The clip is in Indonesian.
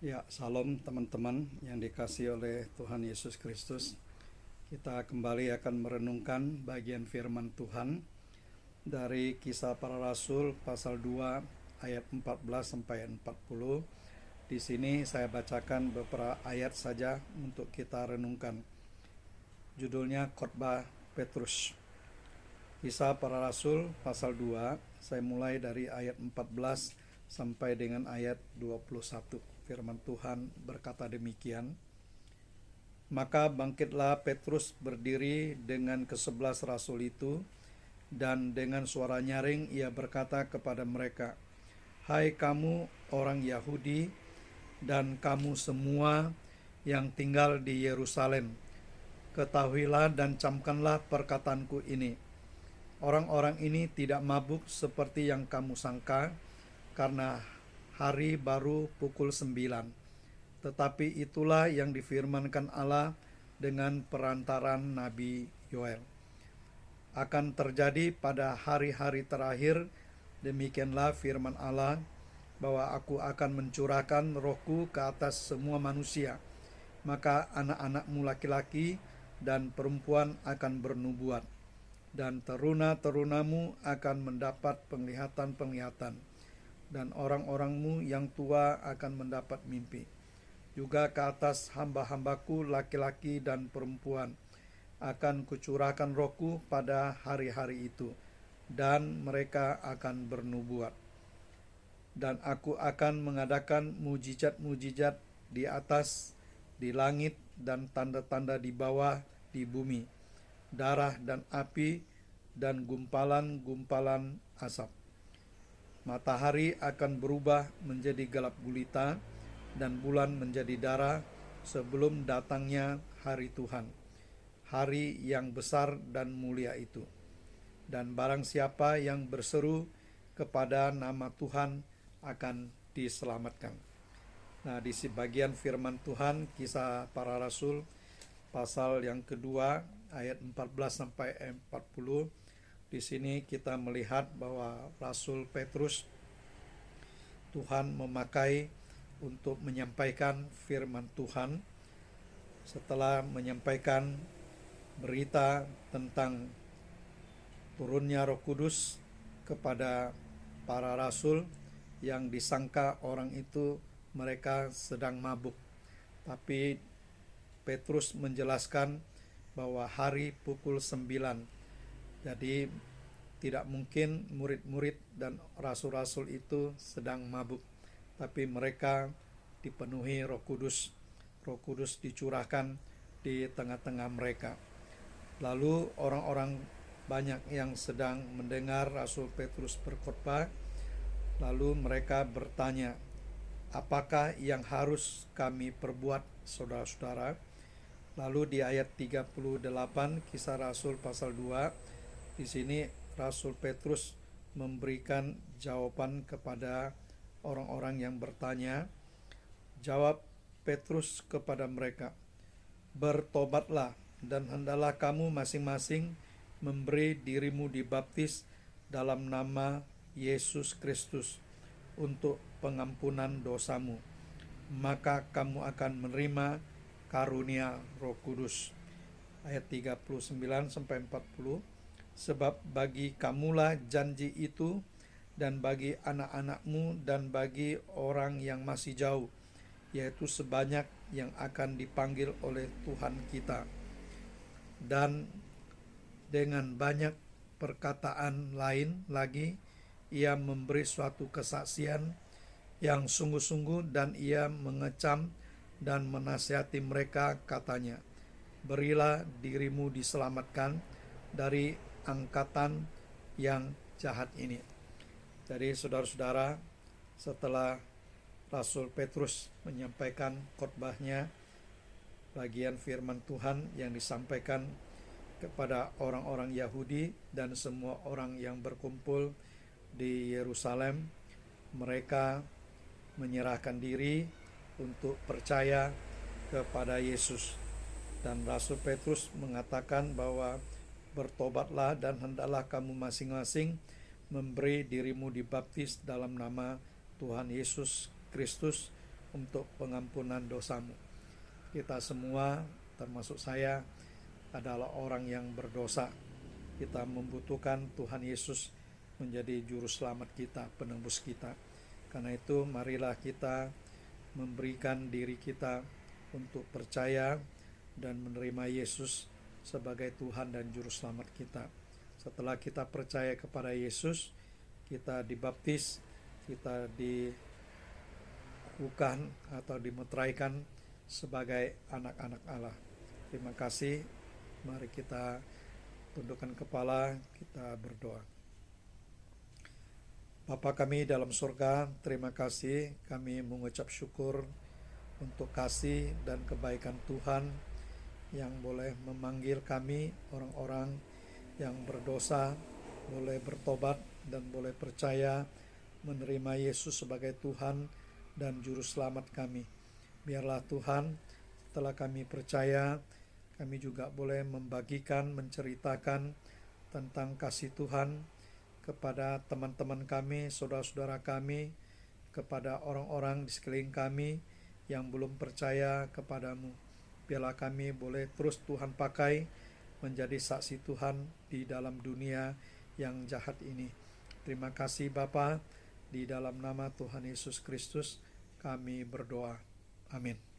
Ya, salam teman-teman yang dikasihi oleh Tuhan Yesus Kristus. Kita kembali akan merenungkan bagian firman Tuhan dari Kisah Para Rasul pasal 2 ayat 14 sampai 40. Di sini saya bacakan beberapa ayat saja untuk kita renungkan. Judulnya Khotbah Petrus. Kisah Para Rasul pasal 2, saya mulai dari ayat 14 sampai dengan ayat 21. Firman Tuhan berkata demikian. Maka bangkitlah Petrus berdiri dengan ke-11 rasul itu, dan dengan suara nyaring ia berkata kepada mereka, "Hai kamu orang Yahudi dan kamu semua yang tinggal di Yerusalem, ketahuilah dan camkanlah perkataanku ini. Orang-orang ini tidak mabuk seperti yang kamu sangka, karena hari baru pukul 9. Tetapi itulah yang difirmankan Allah dengan perantaran Nabi Yoel. Akan terjadi pada hari-hari terakhir, demikianlah firman Allah, bahwa aku akan mencurahkan rohku ke atas semua manusia. Maka anak-anakmu laki-laki dan perempuan akan bernubuat, dan teruna-terunamu akan mendapat penglihatan-penglihatan, dan orang-orangmu yang tua akan mendapat mimpi. Juga ke atas hamba-hambaku laki-laki dan perempuan akan kucurahkan rohku pada hari-hari itu, dan mereka akan bernubuat. Dan aku akan mengadakan mujizat-mujizat di atas, di langit, dan tanda-tanda di bawah, di bumi, darah dan api, dan gumpalan-gumpalan asap. Matahari akan berubah menjadi gelap gulita, dan bulan menjadi darah sebelum datangnya hari Tuhan, hari yang besar dan mulia itu. Dan barang siapa yang berseru kepada nama Tuhan akan diselamatkan. Nah, di bagian firman Tuhan Kisah Para Rasul pasal yang kedua ayat 14 sampai 40. Di sini kita melihat bahwa Rasul Petrus Tuhan memakai untuk menyampaikan firman Tuhan. Setelah menyampaikan berita tentang turunnya Roh Kudus kepada para rasul yang disangka orang itu mereka sedang mabuk. Tapi Petrus menjelaskan bahwa hari pukul 9. Jadi tidak mungkin murid-murid dan rasul-rasul itu sedang mabuk, tapi mereka dipenuhi Roh Kudus. Roh Kudus dicurahkan di tengah-tengah mereka. Lalu orang-orang banyak yang sedang mendengar Rasul Petrus berkhotbah, lalu mereka bertanya, "Apakah yang harus kami perbuat, saudara-saudara?" Lalu di ayat 38 Kisah Rasul pasal 2, di sini Rasul Petrus memberikan jawaban kepada orang-orang yang bertanya. Jawab Petrus kepada mereka, "Bertobatlah, dan hendaklah kamu masing-masing memberi dirimu dibaptis dalam nama Yesus Kristus untuk pengampunan dosamu. Maka kamu akan menerima karunia Roh Kudus." Ayat 39 sampai 40. "Sebab bagi kamulah janji itu, dan bagi anak-anakmu, dan bagi orang yang masih jauh, yaitu sebanyak yang akan dipanggil oleh Tuhan kita." Dan dengan banyak perkataan lain lagi, ia memberi suatu kesaksian yang sungguh-sungguh, dan ia mengecam dan menasihati mereka, katanya, "Berilah dirimu diselamatkan dari angkatan yang jahat ini." Jadi saudara-saudara, setelah Rasul Petrus menyampaikan khotbahnya, bagian firman Tuhan yang disampaikan kepada orang-orang Yahudi dan semua orang yang berkumpul di Yerusalem, mereka menyerahkan diri untuk percaya kepada Yesus. Dan Rasul Petrus mengatakan bahwa bertobatlah dan hendaklah kamu masing-masing memberi dirimu dibaptis dalam nama Tuhan Yesus Kristus untuk pengampunan dosamu. Kita semua, termasuk saya, adalah orang yang berdosa. Kita membutuhkan Tuhan Yesus menjadi juru selamat kita, penembus kita. Karena itu marilah kita memberikan diri kita untuk percaya dan menerima Yesus sebagai Tuhan dan juru selamat kita. Setelah kita percaya kepada Yesus, kita dibaptis, kita bukan atau dimeteraikan sebagai anak-anak Allah. Terima kasih. Mari kita tundukkan kepala, kita berdoa. Bapa kami dalam surga, terima kasih, kami mengucap syukur untuk kasih dan kebaikan Tuhan yang boleh memanggil kami orang-orang yang berdosa, boleh bertobat dan boleh percaya menerima Yesus sebagai Tuhan dan Juru Selamat kami. Biarlah Tuhan, setelah kami percaya, kami juga boleh membagikan, menceritakan tentang kasih Tuhan kepada teman-teman kami, saudara-saudara kami, kepada orang-orang di sekeliling kami yang belum percaya kepadamu. Biarlah kami boleh terus Tuhan pakai menjadi saksi Tuhan di dalam dunia yang jahat ini. Terima kasih Bapa, di dalam nama Tuhan Yesus Kristus kami berdoa. Amin.